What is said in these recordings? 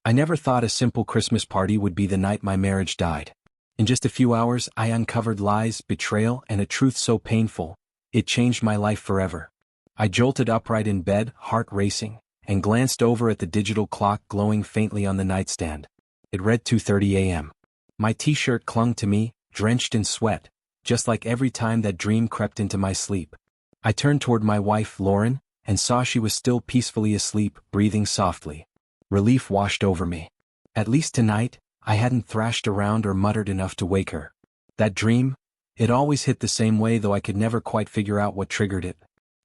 I never thought a simple Christmas party would be the night my marriage died. In just a few hours, I uncovered lies, betrayal, and a truth so painful, it changed my life forever. I jolted upright in bed, heart racing, and glanced over at the digital clock glowing faintly on the nightstand. It read 2:30 a.m. My t-shirt clung to me, drenched in sweat, just like every time that dream crept into my sleep. I turned toward my wife, Lauren, and saw she was still peacefully asleep, breathing softly. Relief washed over me. At least tonight, I hadn't thrashed around or muttered enough to wake her. That dream, it always hit the same way, though I could never quite figure out what triggered it.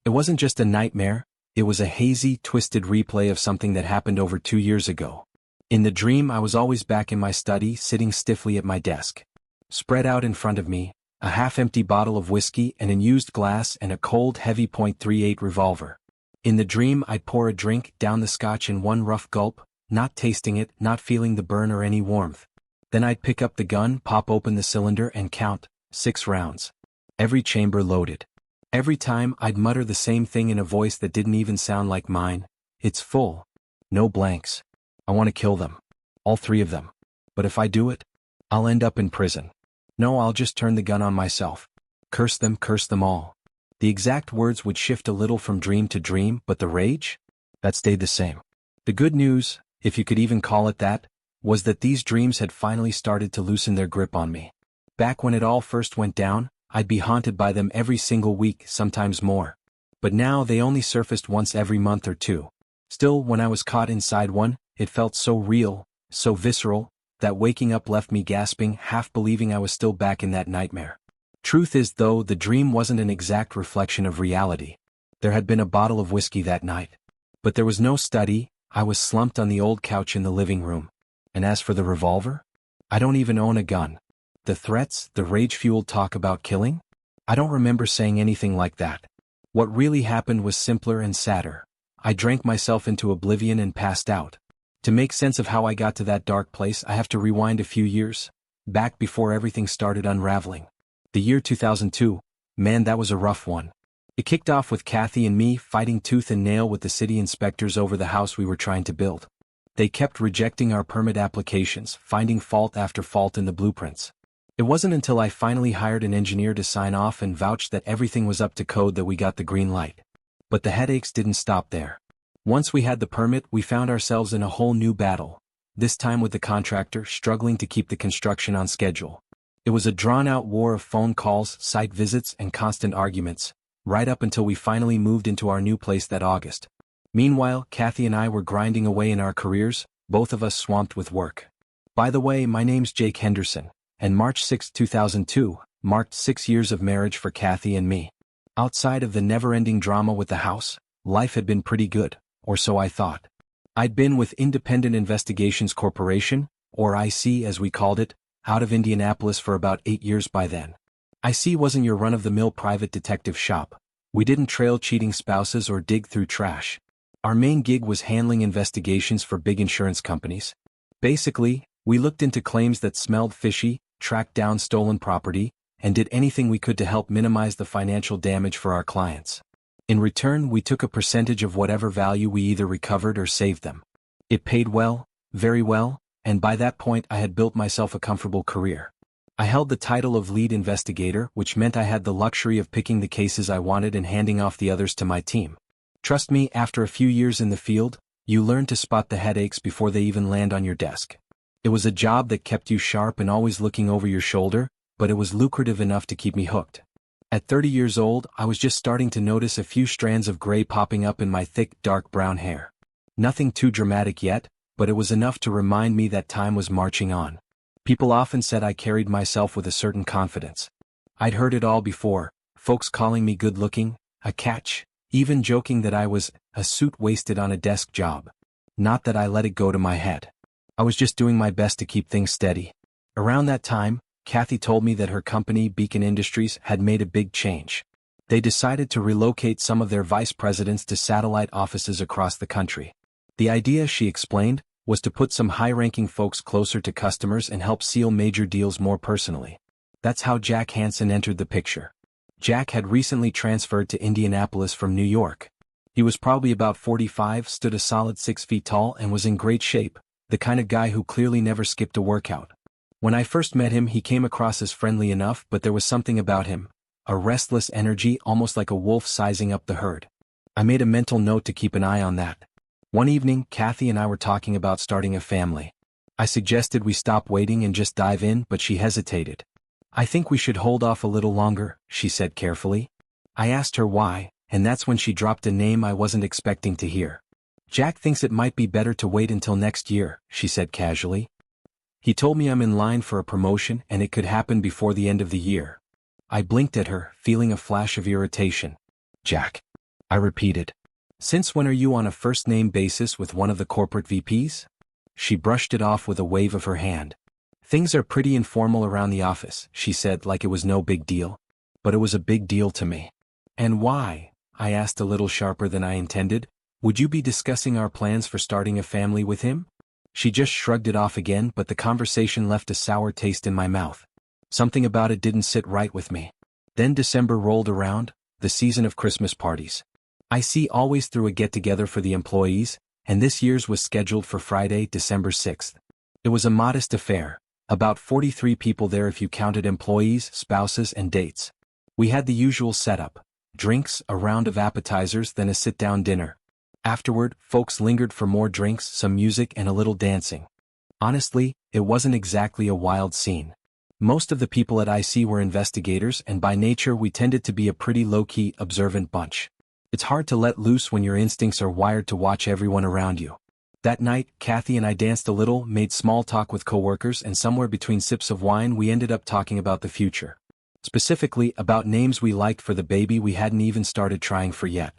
It wasn't just a nightmare, it was a hazy, twisted replay of something that happened over 2 years ago. In the dream, I was always back in my study, sitting stiffly at my desk. Spread out in front of me, a half-empty bottle of whiskey and an used glass and a cold, heavy .38 revolver. In the dream, I'd pour a drink, down the scotch in one rough gulp, not tasting it, not feeling the burn or any warmth. Then I'd pick up the gun, pop open the cylinder and count 6 rounds. Every chamber loaded. Every time, I'd mutter the same thing in a voice that didn't even sound like mine. It's full. No blanks. I want to kill them. All 3 of them. But if I do it, I'll end up in prison. No, I'll just turn the gun on myself. Curse them all. The exact words would shift a little from dream to dream, but the rage? That stayed the same. The good news, if you could even call it that, was that these dreams had finally started to loosen their grip on me. Back when it all first went down, I'd be haunted by them every single week, sometimes more. But now they only surfaced once every month or 2. Still, when I was caught inside one, it felt so real, so visceral, that waking up left me gasping, half believing I was still back in that nightmare. Truth is, though, the dream wasn't an exact reflection of reality. There had been a bottle of whiskey that night. But there was no study, I was slumped on the old couch in the living room. And as for the revolver? I don't even own a gun. The threats, the rage-fueled talk about killing? I don't remember saying anything like that. What really happened was simpler and sadder. I drank myself into oblivion and passed out. To make sense of how I got to that dark place, I have to rewind a few years, back before everything started unraveling. The year 2002, man, that was a rough one. It kicked off with Kathy and me fighting tooth and nail with the city inspectors over the house we were trying to build. They kept rejecting our permit applications, finding fault after fault in the blueprints. It wasn't until I finally hired an engineer to sign off and vouch that everything was up to code that we got the green light. But the headaches didn't stop there. Once we had the permit, we found ourselves in a whole new battle, this time with the contractor struggling to keep the construction on schedule. It was a drawn-out war of phone calls, site visits, and constant arguments, right up until we finally moved into our new place that August. Meanwhile, Kathy and I were grinding away in our careers, both of us swamped with work. By the way, my name's Jake Henderson, and March 6, 2002, marked 6 years of marriage for Kathy and me. Outside of the never-ending drama with the house, life had been pretty good, or so I thought. I'd been with Independent Investigations Corporation, or IC as we called it, out of Indianapolis for about 8 years by then. IC wasn't your run-of-the-mill private detective shop. We didn't trail cheating spouses or dig through trash. Our main gig was handling investigations for big insurance companies. Basically, we looked into claims that smelled fishy, tracked down stolen property, and did anything we could to help minimize the financial damage for our clients. In return, we took a percentage of whatever value we either recovered or saved them. It paid well, very well, and by that point I had built myself a comfortable career. I held the title of lead investigator, which meant I had the luxury of picking the cases I wanted and handing off the others to my team. Trust me, after a few years in the field, you learn to spot the headaches before they even land on your desk. It was a job that kept you sharp and always looking over your shoulder, but it was lucrative enough to keep me hooked. At 30 years old, I was just starting to notice a few strands of gray popping up in my thick, dark brown hair. Nothing too dramatic yet, but it was enough to remind me that time was marching on. People often said I carried myself with a certain confidence. I'd heard it all before, folks calling me good-looking, a catch, even joking that I was a suit wasted on a desk job. Not that I let it go to my head. I was just doing my best to keep things steady. Around that time, Kathy told me that her company, Beacon Industries, had made a big change. They decided to relocate some of their vice presidents to satellite offices across the country. The idea, she explained, was to put some high-ranking folks closer to customers and help seal major deals more personally. That's how Jack Hansen entered the picture. Jack had recently transferred to Indianapolis from New York. He was probably about 45, stood a solid 6 feet tall, and was in great shape, the kind of guy who clearly never skipped a workout. When I first met him, he came across as friendly enough, but there was something about him, a restless energy, almost like a wolf sizing up the herd. I made a mental note to keep an eye on that. One evening, Kathy and I were talking about starting a family. I suggested we stop waiting and just dive in, but she hesitated. "I think we should hold off a little longer," she said carefully. I asked her why, and that's when she dropped a name I wasn't expecting to hear. "Jack thinks it might be better to wait until next year," she said casually. "He told me I'm in line for a promotion and it could happen before the end of the year." I blinked at her, feeling a flash of irritation. "Jack," I repeated. "Since when are you on a first-name basis with one of the corporate VPs?" She brushed it off with a wave of her hand. "Things are pretty informal around the office," she said, like it was no big deal. But it was a big deal to me. "And why?" I asked, a little sharper than I intended. "Would you be discussing our plans for starting a family with him?" She just shrugged it off again, but the conversation left a sour taste in my mouth. Something about it didn't sit right with me. Then December rolled around, the season of Christmas parties. I always threw a get-together for the employees, and this year's was scheduled for Friday, December 6th. It was a modest affair, about 43 people there if you counted employees, spouses, and dates. We had the usual setup: drinks, a round of appetizers, then a sit-down dinner. Afterward, folks lingered for more drinks, some music, and a little dancing. Honestly, it wasn't exactly a wild scene. Most of the people at IC were investigators, and by nature we tended to be a pretty low-key, observant bunch. It's hard to let loose when your instincts are wired to watch everyone around you. That night, Kathy and I danced a little, made small talk with coworkers, and somewhere between sips of wine we ended up talking about the future. Specifically, about names we liked for the baby we hadn't even started trying for yet.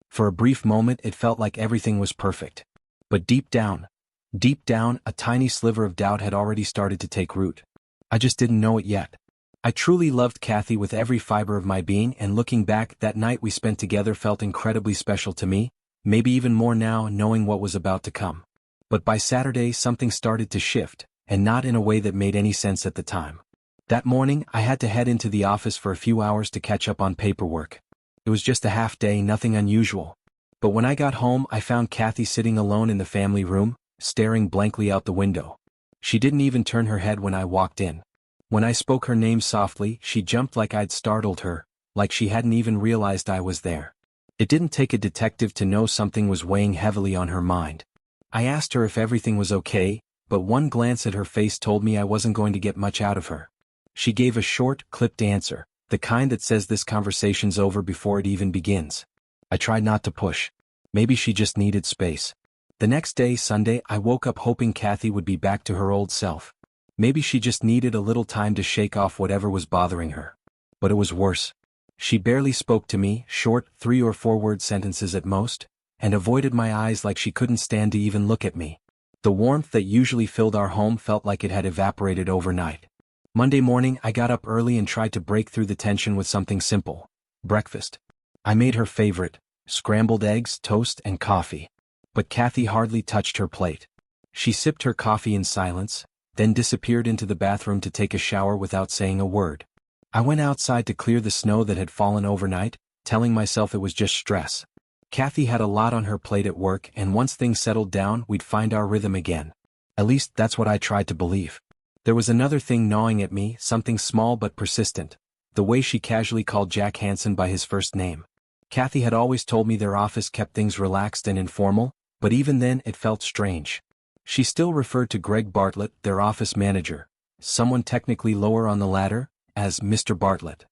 For a brief moment it felt like everything was perfect. But deep down, a tiny sliver of doubt had already started to take root. I just didn't know it yet. I truly loved Kathy with every fiber of my being, and looking back, that night we spent together felt incredibly special to me, maybe even more now knowing what was about to come. But by Saturday something started to shift, and not in a way that made any sense at the time. That morning I had to head into the office for a few hours to catch up on paperwork. It was just a half day, nothing unusual. But when I got home I found Kathy sitting alone in the family room, staring blankly out the window. She didn't even turn her head when I walked in. When I spoke her name softly, she jumped like I'd startled her, like she hadn't even realized I was there. It didn't take a detective to know something was weighing heavily on her mind. I asked her if everything was okay, but one glance at her face told me I wasn't going to get much out of her. She gave a short, clipped answer, the kind that says this conversation's over before it even begins. I tried not to push. Maybe she just needed space. The next day, Sunday, I woke up hoping Kathy would be back to her old self. Maybe she just needed a little time to shake off whatever was bothering her. But it was worse. She barely spoke to me, short 3 or 4 word sentences at most, and avoided my eyes like she couldn't stand to even look at me. The warmth that usually filled our home felt like it had evaporated overnight. Monday morning I got up early and tried to break through the tension with something simple: breakfast. I made her favorite: scrambled eggs, toast, and coffee. But Kathy hardly touched her plate. She sipped her coffee in silence, then disappeared into the bathroom to take a shower without saying a word. I went outside to clear the snow that had fallen overnight, telling myself it was just stress. Kathy had a lot on her plate at work, and once things settled down we'd find our rhythm again. At least that's what I tried to believe. There was another thing gnawing at me, something small but persistent: the way she casually called Jack Hansen by his first name. Kathy had always told me their office kept things relaxed and informal, but even then it felt strange. She still referred to Greg Bartlett, their office manager, someone technically lower on the ladder, as Mr. Bartlett.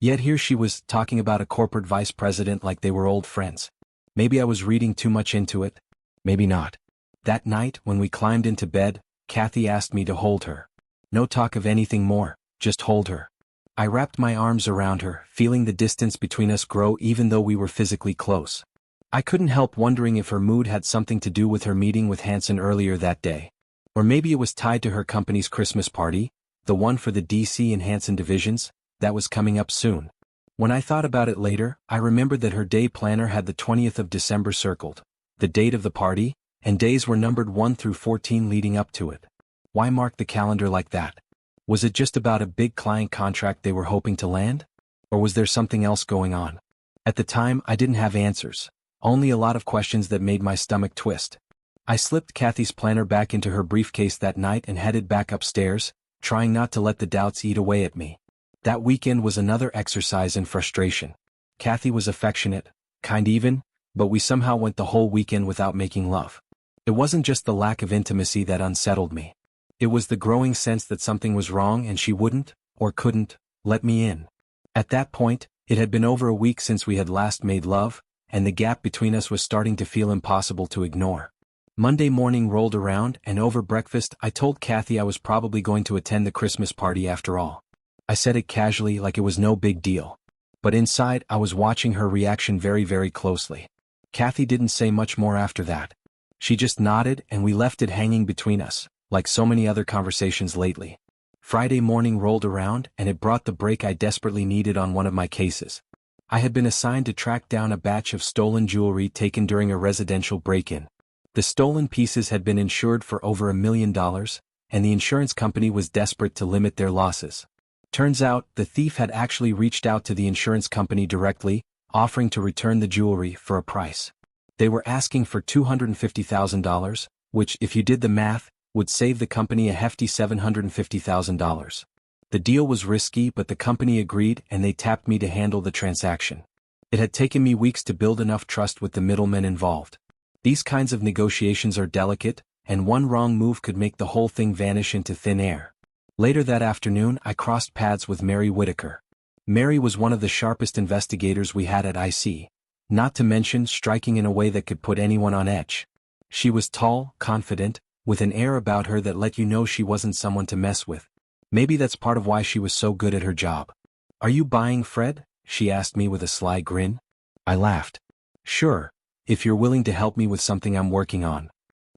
Yet here she was, talking about a corporate vice president like they were old friends. Maybe I was reading too much into it. Maybe not. That night, when we climbed into bed, Kathy asked me to hold her. No talk of anything more, just hold her. I wrapped my arms around her, feeling the distance between us grow even though we were physically close. I couldn't help wondering if her mood had something to do with her meeting with Hansen earlier that day. Or maybe it was tied to her company's Christmas party, the one for the DC and Hansen divisions, that was coming up soon. When I thought about it later, I remembered that her day planner had the 20th of December circled, the date of the party, and days were numbered 1 through 14 leading up to it. Why mark the calendar like that? Was it just about a big client contract they were hoping to land? Or was there something else going on? At the time, I didn't have answers. Only a lot of questions that made my stomach twist. I slipped Kathy's planner back into her briefcase that night and headed back upstairs, trying not to let the doubts eat away at me. That weekend was another exercise in frustration. Kathy was affectionate, kind even, but we somehow went the whole weekend without making love. It wasn't just the lack of intimacy that unsettled me. It was the growing sense that something was wrong and she wouldn't, or couldn't, let me in. At that point, it had been over a week since we had last made love, and the gap between us was starting to feel impossible to ignore. Monday morning rolled around, and over breakfast I told Kathy I was probably going to attend the Christmas party after all. I said it casually, like it was no big deal. But inside I was watching her reaction very, very closely. Kathy didn't say much more after that. She just nodded and we left it hanging between us, like so many other conversations lately. Friday morning rolled around and it brought the break I desperately needed on one of my cases. I had been assigned to track down a batch of stolen jewelry taken during a residential break-in. The stolen pieces had been insured for over $1 million, and the insurance company was desperate to limit their losses. Turns out, the thief had actually reached out to the insurance company directly, offering to return the jewelry for a price. They were asking for $250,000, which, if you did the math, would save the company a hefty $750,000. The deal was risky, but the company agreed and they tapped me to handle the transaction. It had taken me weeks to build enough trust with the middlemen involved. These kinds of negotiations are delicate, and one wrong move could make the whole thing vanish into thin air. Later that afternoon I crossed paths with Mary Whitaker. Mary was one of the sharpest investigators we had at IC, not to mention striking in a way that could put anyone on edge. She was tall, confident, with an air about her that let you know she wasn't someone to mess with. Maybe that's part of why she was so good at her job. "Are you buying, Fred?" she asked me with a sly grin. I laughed. "Sure, if you're willing to help me with something I'm working on."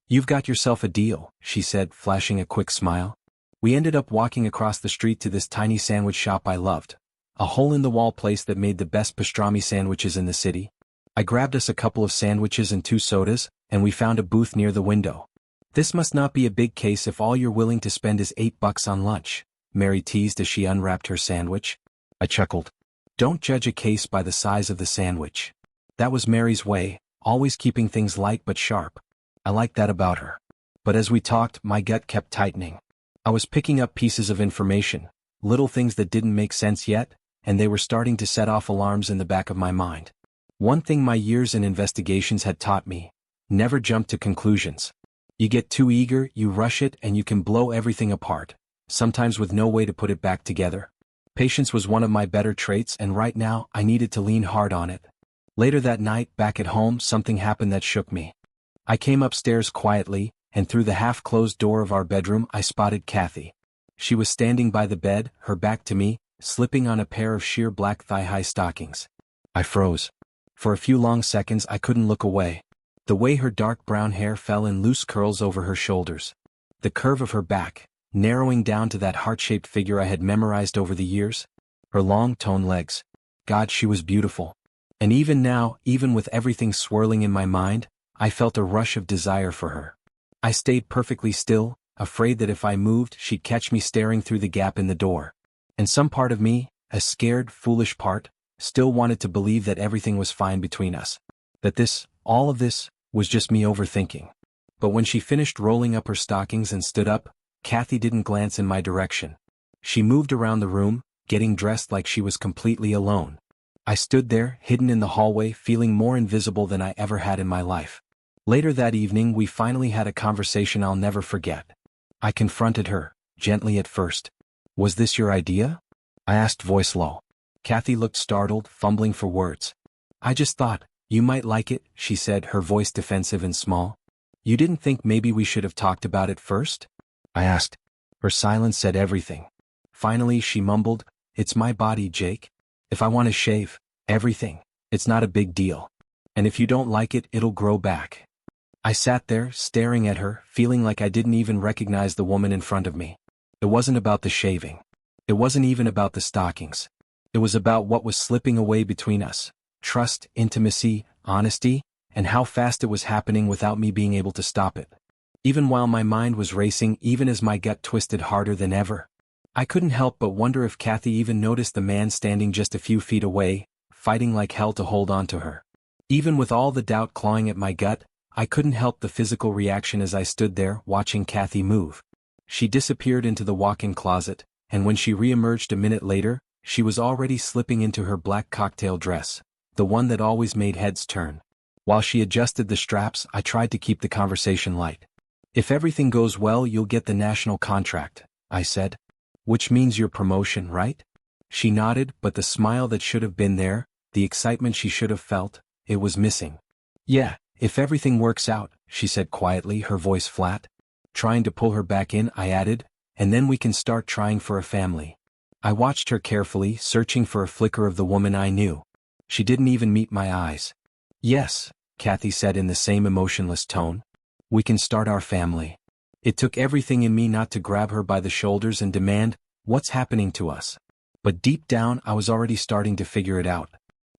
"You've got yourself a deal," she said, flashing a quick smile. We ended up walking across the street to this tiny sandwich shop I loved. A hole-in-the-wall place that made the best pastrami sandwiches in the city. I grabbed us a couple of sandwiches and 2 sodas, and we found a booth near the window. "This must not be a big case if all you're willing to spend is $8 on lunch," Mary teased as she unwrapped her sandwich. I chuckled. Don't judge a case by the size of the sandwich. That was Mary's way, always keeping things light but sharp. I liked that about her. But as we talked, my gut kept tightening. I was picking up pieces of information, little things that didn't make sense yet, and they were starting to set off alarms in the back of my mind. One thing my years in investigations had taught me: never jump to conclusions. You get too eager, you rush it, and you can blow everything apart, sometimes with no way to put it back together. Patience was one of my better traits, and right now I needed to lean hard on it. Later that night, back at home, something happened that shook me. I came upstairs quietly, and through the half-closed door of our bedroom I spotted Kathy. She was standing by the bed, her back to me, slipping on a pair of sheer black thigh-high stockings. I froze. For a few long seconds I couldn't look away. The way her dark brown hair fell in loose curls over her shoulders. The curve of her back, narrowing down to that heart-shaped figure I had memorized over the years. Her long, toned legs. God, she was beautiful. And even now, even with everything swirling in my mind, I felt a rush of desire for her. I stayed perfectly still, afraid that if I moved she'd catch me staring through the gap in the door. And some part of me, a scared, foolish part, still wanted to believe that everything was fine between us. That all of this, was just me overthinking. But when she finished rolling up her stockings and stood up, Kathy didn't glance in my direction. She moved around the room, getting dressed like she was completely alone. I stood there, hidden in the hallway, feeling more invisible than I ever had in my life. Later that evening we finally had a conversation I'll never forget. I confronted her, gently at first. "Was this your idea?" I asked, voice low. Kathy looked startled, fumbling for words. "I just thought, you might like it," she said, her voice defensive and small. "You didn't think maybe we should have talked about it first?" I asked. Her silence said everything. Finally she mumbled, "It's my body, Jake. If I want to shave, everything, it's not a big deal. And if you don't like it, it'll grow back." I sat there, staring at her, feeling like I didn't even recognize the woman in front of me. It wasn't about the shaving. It wasn't even about the stockings. It was about what was slipping away between us. Trust, intimacy, honesty, and how fast it was happening without me being able to stop it. Even while my mind was racing, even as my gut twisted harder than ever, I couldn't help but wonder if Kathy even noticed the man standing just a few feet away, fighting like hell to hold on to her. Even with all the doubt clawing at my gut, I couldn't help the physical reaction as I stood there watching Kathy move. She disappeared into the walk-in closet, and when she re-emerged a minute later, she was already slipping into her black cocktail dress, the one that always made heads turn. While she adjusted the straps, I tried to keep the conversation light. "If everything goes well, you'll get the national contract," I said. "Which means your promotion, right?" She nodded, but the smile that should have been there, the excitement she should have felt, it was missing. "Yeah, if everything works out," she said quietly, her voice flat. Trying to pull her back in, I added, "and then we can start trying for a family." I watched her carefully, searching for a flicker of the woman I knew. She didn't even meet my eyes. "Yes," Kathy said in the same emotionless tone. "We can start our family." It took everything in me not to grab her by the shoulders and demand, "What's happening to us?" But deep down I was already starting to figure it out.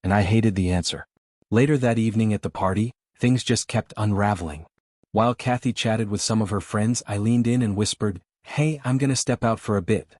And I hated the answer. Later that evening at the party, things just kept unraveling. While Kathy chatted with some of her friends, I leaned in and whispered, "Hey, I'm gonna step out for a bit."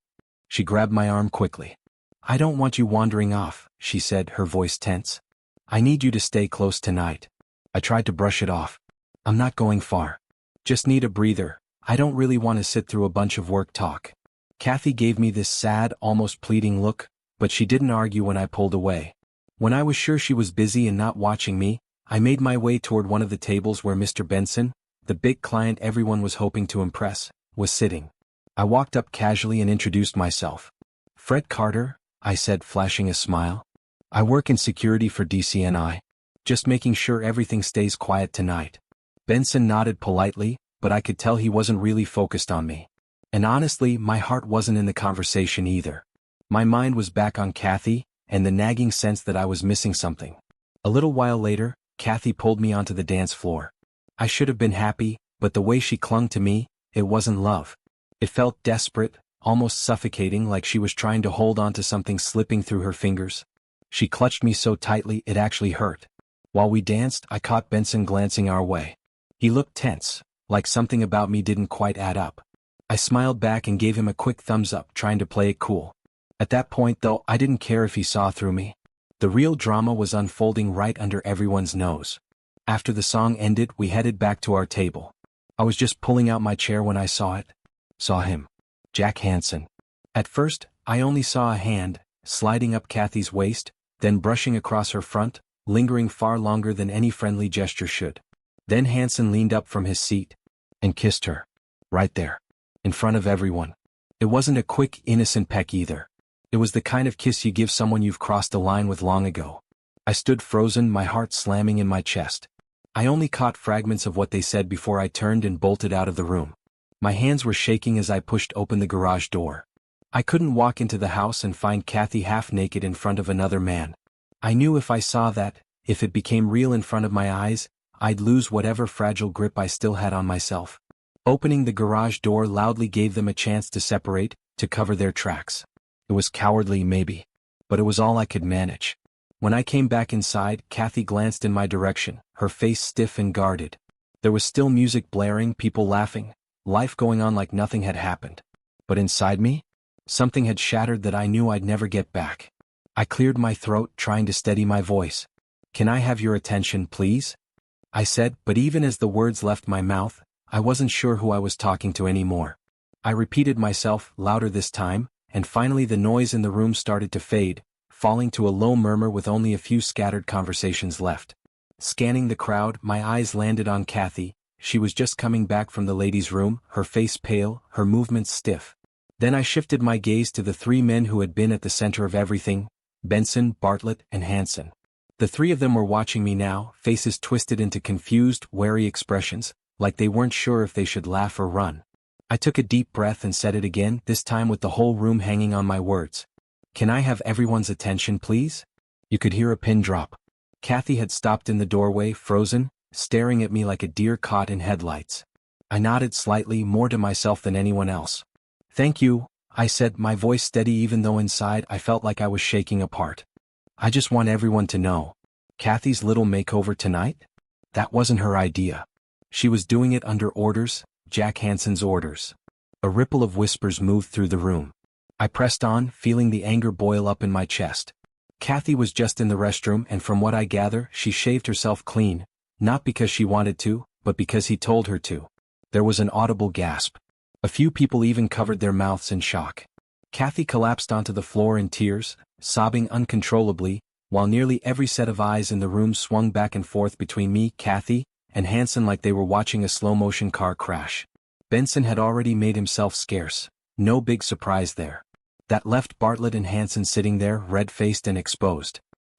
She grabbed my arm quickly. "I don't want you wandering off," she said, her voice tense. "I need you to stay close tonight." I tried to brush it off. "I'm not going far. Just need a breather. I don't really want to sit through a bunch of work talk." Kathy gave me this sad, almost pleading look, but she didn't argue when I pulled away. When I was sure she was busy and not watching me, I made my way toward one of the tables where Mr. Benson, the big client everyone was hoping to impress, was sitting. I walked up casually and introduced myself. "Fred Carter," I said, flashing a smile. "I work in security for DCNI. Just making sure everything stays quiet tonight." Benson nodded politely, but I could tell he wasn't really focused on me. And honestly, my heart wasn't in the conversation either. My mind was back on Kathy, and the nagging sense that I was missing something. A little while later, Kathy pulled me onto the dance floor. I should have been happy, but the way she clung to me, it wasn't love. It felt desperate, almost suffocating, like she was trying to hold on to something slipping through her fingers. She clutched me so tightly it actually hurt. While we danced, I caught Benson glancing our way. He looked tense, like something about me didn't quite add up. I smiled back and gave him a quick thumbs up, trying to play it cool. At that point, though, I didn't care if he saw through me. The real drama was unfolding right under everyone's nose. After the song ended, we headed back to our table. I was just pulling out my chair when I saw him. Jack Hansen. At first, I only saw a hand, sliding up Kathy's waist, then brushing across her front, lingering far longer than any friendly gesture should. Then Hansen leaned up from his seat and kissed her. Right there. In front of everyone. It wasn't a quick, innocent peck either. It was the kind of kiss you give someone you've crossed a line with long ago. I stood frozen, my heart slamming in my chest. I only caught fragments of what they said before I turned and bolted out of the room. My hands were shaking as I pushed open the garage door. I couldn't walk into the house and find Kathy half naked in front of another man. I knew if I saw that, if it became real in front of my eyes, I'd lose whatever fragile grip I still had on myself. Opening the garage door loudly gave them a chance to separate, to cover their tracks. It was cowardly, maybe, but it was all I could manage. When I came back inside, Kathy glanced in my direction, her face stiff and guarded. There was still music blaring, people laughing, life going on like nothing had happened. But inside me, something had shattered that I knew I'd never get back. I cleared my throat, trying to steady my voice. "Can I have your attention, please?" I said, but even as the words left my mouth, I wasn't sure who I was talking to anymore. I repeated myself, louder this time, and finally the noise in the room started to fade, falling to a low murmur with only a few scattered conversations left. Scanning the crowd, my eyes landed on Kathy. She was just coming back from the ladies' room, her face pale, her movements stiff. Then I shifted my gaze to the three men who had been at the center of everything: Benson, Bartlett, and Hansen. The three of them were watching me now, faces twisted into confused, wary expressions, like they weren't sure if they should laugh or run. I took a deep breath and said it again, this time with the whole room hanging on my words. "Can I have everyone's attention, please?" You could hear a pin drop. Kathy had stopped in the doorway, frozen, staring at me like a deer caught in headlights. I nodded slightly, more to myself than anyone else. "Thank you," I said, my voice steady even though inside I felt like I was shaking apart. "I just want everyone to know. Kathy's little makeover tonight? That wasn't her idea. She was doing it under orders, Jack Hansen's orders." A ripple of whispers moved through the room. I pressed on, feeling the anger boil up in my chest. Kathy was just in the restroom, and from what I gather, she shaved herself clean, Not because she wanted to, but because he told her to. There was an audible gasp. A few people even covered their mouths in shock. Kathy collapsed onto the floor in tears, sobbing uncontrollably, while nearly every set of eyes in the room swung back and forth between me, Kathy, and Hanson like they were watching a slow-motion car crash. Benson had already made himself scarce. No big surprise there. That left Bartlett and Hanson sitting there, red-faced and exposed.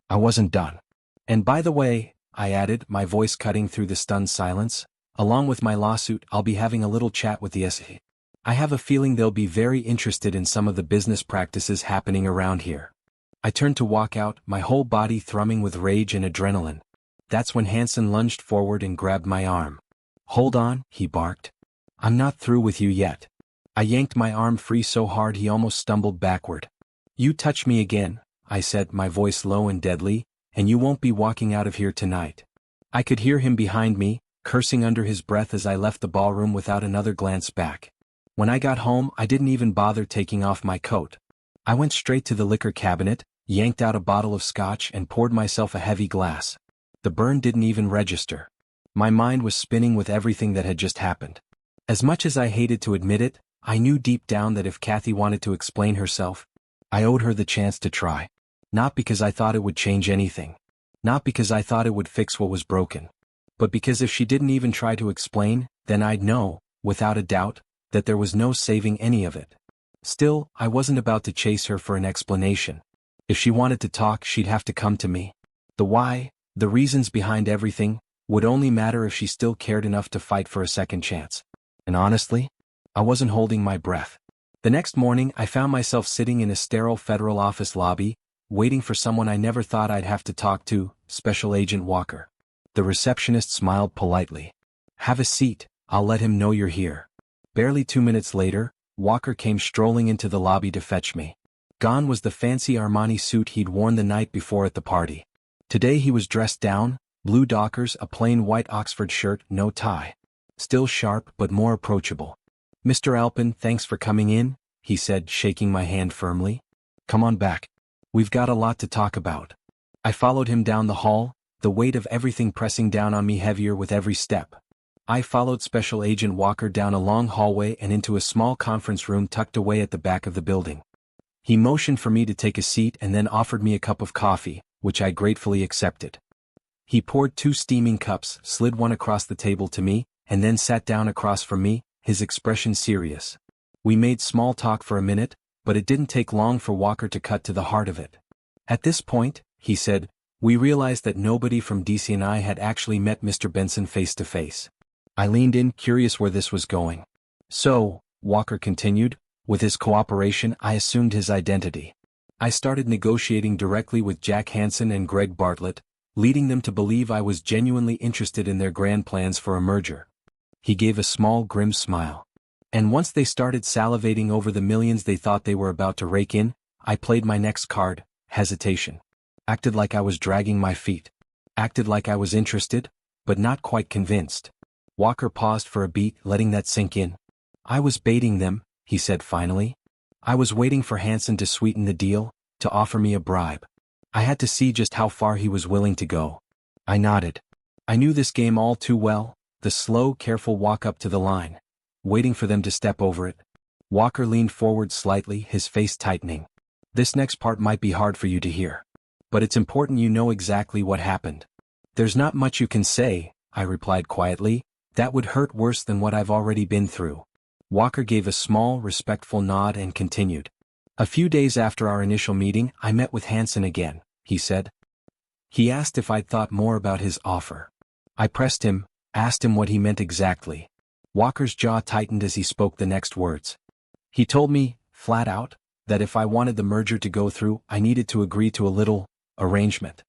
I wasn't done. And by the way, I added, my voice cutting through the stunned silence, along with my lawsuit, I'll be having a little chat with the SE. I have a feeling they'll be very interested in some of the business practices happening around here. I turned to walk out, my whole body thrumming with rage and adrenaline. That's when Hanson lunged forward and grabbed my arm. Hold on, he barked. I'm not through with you yet. I yanked my arm free so hard he almost stumbled backward. You touch me again, I said, my voice low and deadly, and you won't be walking out of here tonight. I could hear him behind me, cursing under his breath as I left the ballroom without another glance back. When I got home, I didn't even bother taking off my coat. I went straight to the liquor cabinet, yanked out a bottle of scotch and poured myself a heavy glass. The burn didn't even register. My mind was spinning with everything that had just happened. As much as I hated to admit it, I knew deep down that if Kathy wanted to explain herself, I owed her the chance to try. Not because I thought it would change anything. Not because I thought it would fix what was broken. But because if she didn't even try to explain, then I'd know, without a doubt, that there was no saving any of it. Still, I wasn't about to chase her for an explanation. If she wanted to talk, she'd have to come to me. The why, the reasons behind everything, would only matter if she still cared enough to fight for a second chance. And honestly, I wasn't holding my breath. The next morning, I found myself sitting in a sterile federal office lobby, waiting for someone I never thought I'd have to talk to, Special Agent Walker. The receptionist smiled politely. Have a seat, I'll let him know you're here. Barely 2 minutes later, Walker came strolling into the lobby to fetch me. Gone was the fancy Armani suit he'd worn the night before at the party. Today he was dressed down, blue Dockers, a plain white Oxford shirt, no tie. Still sharp but more approachable. Mr. Alpin, thanks for coming in, he said, shaking my hand firmly. Come on back. We've got a lot to talk about. I followed him down the hall, the weight of everything pressing down on me heavier with every step. I followed Special Agent Walker down a long hallway and into a small conference room tucked away at the back of the building. He motioned for me to take a seat and then offered me a cup of coffee, which I gratefully accepted. He poured 2 steaming cups, slid one across the table to me, and then sat down across from me, his expression serious. We made small talk for a minute, but it didn't take long for Walker to cut to the heart of it. At this point, he said, we realized that nobody from DC and I had actually met Mr. Benson face to face. I leaned in, curious where this was going. So, Walker continued, with his cooperation I assumed his identity. I started negotiating directly with Jack Hanson and Greg Bartlett, leading them to believe I was genuinely interested in their grand plans for a merger. He gave a small grim smile. And once they started salivating over the millions they thought they were about to rake in, I played my next card, hesitation. Acted like I was dragging my feet. Acted like I was interested, but not quite convinced. Walker paused for a beat, letting that sink in. I was baiting them, he said finally. I was waiting for Hanson to sweeten the deal, to offer me a bribe. I had to see just how far he was willing to go. I nodded. I knew this game all too well, the slow, careful walk up to the line, waiting for them to step over it. Walker leaned forward slightly, his face tightening. This next part might be hard for you to hear. But it's important you know exactly what happened. There's not much you can say, I replied quietly. That would hurt worse than what I've already been through. Walker gave a small, respectful nod and continued. A few days after our initial meeting, I met with Hanson again, he said. He asked if I'd thought more about his offer. I pressed him, asked him what he meant exactly. Walker's jaw tightened as he spoke the next words. He told me, flat out, that if I wanted the merger to go through, I needed to agree to a little arrangement.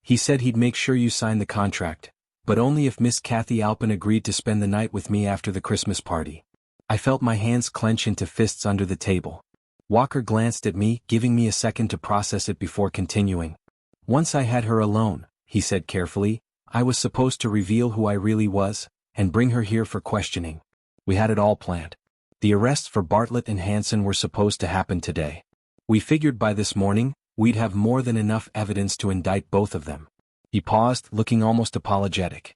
He said he'd make sure you signed the contract, but only if Miss Kathy Alpin agreed to spend the night with me after the Christmas party. I felt my hands clench into fists under the table. Walker glanced at me, giving me a second to process it before continuing. Once I had her alone, he said carefully, I was supposed to reveal who I really was, and bring her here for questioning. We had it all planned. The arrests for Bartlett and Hanson were supposed to happen today. We figured by this morning, we'd have more than enough evidence to indict both of them. He paused, looking almost apologetic.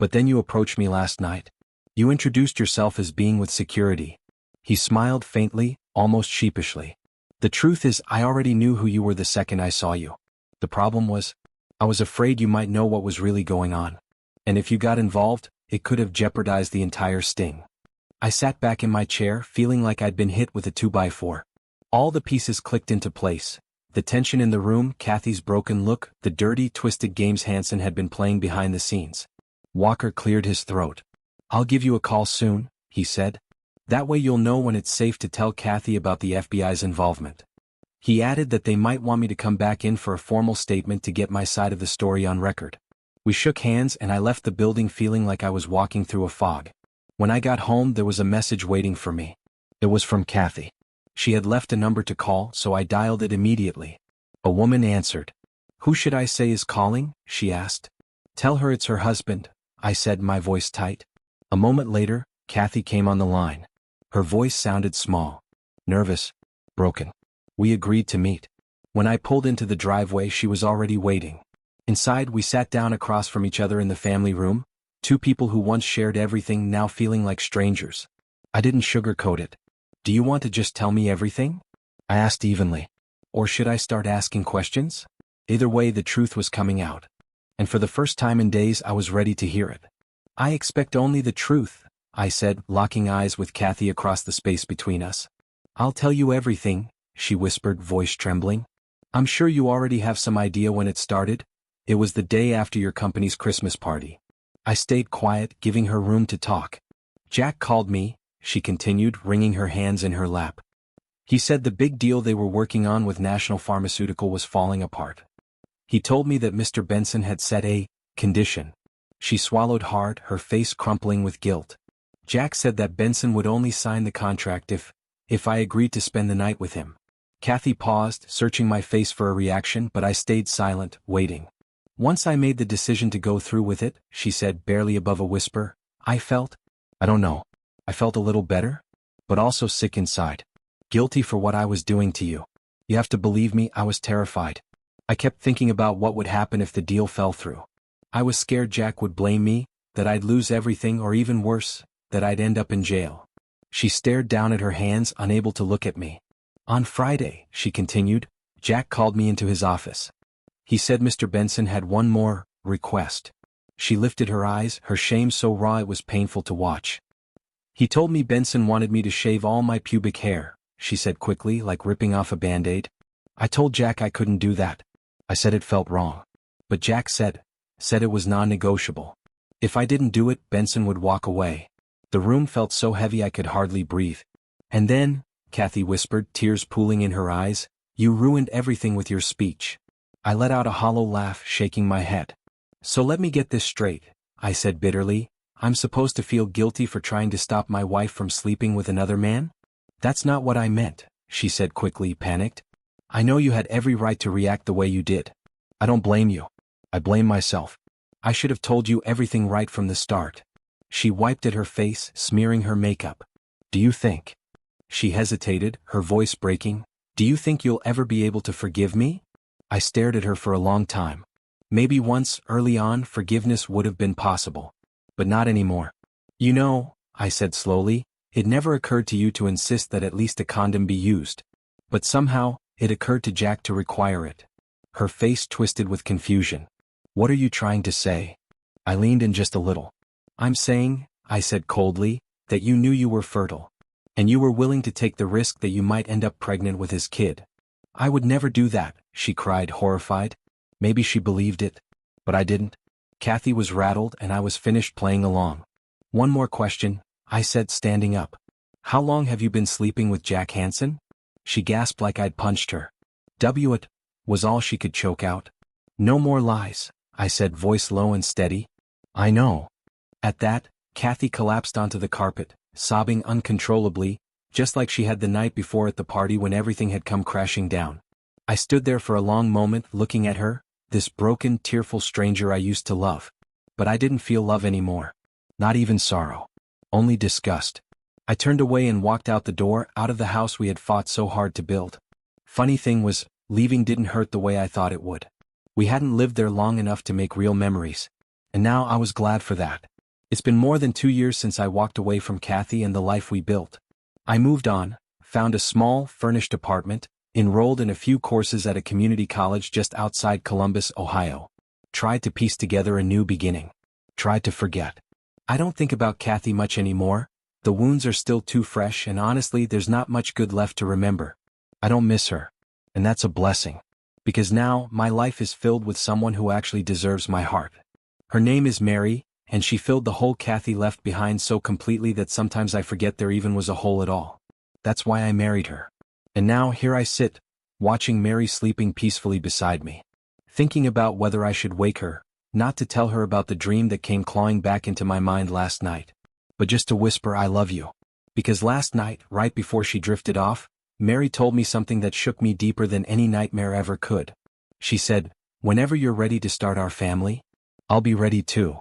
But then you approached me last night. You introduced yourself as being with security. He smiled faintly, almost sheepishly. The truth is, I already knew who you were the second I saw you. The problem was, I was afraid you might know what was really going on. And if you got involved, it could have jeopardized the entire sting. I sat back in my chair, feeling like I'd been hit with a 2x4. All the pieces clicked into place. The tension in the room, Kathy's broken look, the dirty, twisted games Hansen had been playing behind the scenes. Walker cleared his throat. "I'll give you a call soon," he said. "That way you'll know when it's safe to tell Kathy about the FBI's involvement." He added that they might want me to come back in for a formal statement to get my side of the story on record. We shook hands and I left the building feeling like I was walking through a fog. When I got home, there was a message waiting for me. It was from Kathy. She had left a number to call, so I dialed it immediately. A woman answered. "Who should I say is calling?" she asked. "Tell her it's her husband," I said, my voice tight. A moment later, Kathy came on the line. Her voice sounded small, nervous, broken. We agreed to meet. When I pulled into the driveway, she was already waiting. Inside, we sat down across from each other in the family room, two people who once shared everything now feeling like strangers. I didn't sugarcoat it. "Do you want to just tell me everything?" I asked evenly. "Or should I start asking questions?" Either way, the truth was coming out. And for the first time in days, I was ready to hear it. "I expect only the truth," I said, locking eyes with Kathy across the space between us. "I'll tell you everything," she whispered, voice trembling. "I'm sure you already have some idea when it started. It was the day after your company's Christmas party." I stayed quiet, giving her room to talk. "Jack called me," she continued, wringing her hands in her lap. "He said the big deal they were working on with National Pharmaceutical was falling apart. He told me that Mr. Benson had set a condition." She swallowed hard, her face crumpling with guilt. "Jack said that Benson would only sign the contract if I agreed to spend the night with him." Kathy paused, searching my face for a reaction, but I stayed silent, waiting. "Once I made the decision to go through with it," she said, barely above a whisper, I don't know. I felt a little better, but also sick inside. Guilty for what I was doing to you. You have to believe me, I was terrified. I kept thinking about what would happen if the deal fell through. I was scared Jack would blame me, that I'd lose everything, or even worse, that I'd end up in jail. She stared down at her hands, unable to look at me. "On Friday," she continued, "Jack called me into his office. He said Mr. Benson had one more request." She lifted her eyes, her shame so raw it was painful to watch. "He told me Benson wanted me to shave all my pubic hair," she said quickly, like ripping off a Band-Aid. "I told Jack I couldn't do that. I said it felt wrong. But Jack said it was non-negotiable. If I didn't do it, Benson would walk away." The room felt so heavy I could hardly breathe. "And then," Kathy whispered, tears pooling in her eyes, "you ruined everything with your speech." I let out a hollow laugh, shaking my head. "So let me get this straight," I said bitterly. "I'm supposed to feel guilty for trying to stop my wife from sleeping with another man?" "That's not what I meant," she said quickly, panicked. "I know you had every right to react the way you did. I don't blame you. I blame myself. I should have told you everything right from the start." She wiped at her face, smearing her makeup. "Do you think?" She hesitated, her voice breaking. "Do you think you'll ever be able to forgive me?" I stared at her for a long time. Maybe once, early on, forgiveness would have been possible. But not anymore. "You know," I said slowly, "it never occurred to you to insist that at least a condom be used. But somehow, it occurred to Jack to require it." Her face twisted with confusion. "What are you trying to say?" I leaned in just a little. "I'm saying," I said coldly, "that you knew you were fertile. And you were willing to take the risk that you might end up pregnant with his kid." "I would never do that," she cried, horrified. Maybe she believed it. But I didn't. Kathy was rattled and I was finished playing along. "One more question," I said, standing up. "How long have you been sleeping with Jack Hansen?" She gasped like I'd punched her. It was all she could choke out. "No more lies," I said, voice low and steady. "I know." At that, Kathy collapsed onto the carpet, sobbing uncontrollably, just like she had the night before at the party when everything had come crashing down. I stood there for a long moment looking at her, this broken, tearful stranger I used to love. But I didn't feel love anymore. Not even sorrow. Only disgust. I turned away and walked out the door, out of the house we had fought so hard to build. Funny thing was, leaving didn't hurt the way I thought it would. We hadn't lived there long enough to make real memories. And now I was glad for that. It's been more than 2 years since I walked away from Kathy and the life we built. I moved on, found a small, furnished apartment, enrolled in a few courses at a community college just outside Columbus, Ohio. Tried to piece together a new beginning. Tried to forget. I don't think about Kathy much anymore. The wounds are still too fresh, and honestly there's not much good left to remember. I don't miss her. And that's a blessing. Because now, my life is filled with someone who actually deserves my heart. Her name is Mary, and she filled the hole Kathy left behind so completely that sometimes I forget there even was a hole at all. That's why I married her. And now here I sit, watching Mary sleeping peacefully beside me. Thinking about whether I should wake her, not to tell her about the dream that came clawing back into my mind last night, but just to whisper I love you. Because last night, right before she drifted off, Mary told me something that shook me deeper than any nightmare ever could. She said, "Whenever you're ready to start our family, I'll be ready too."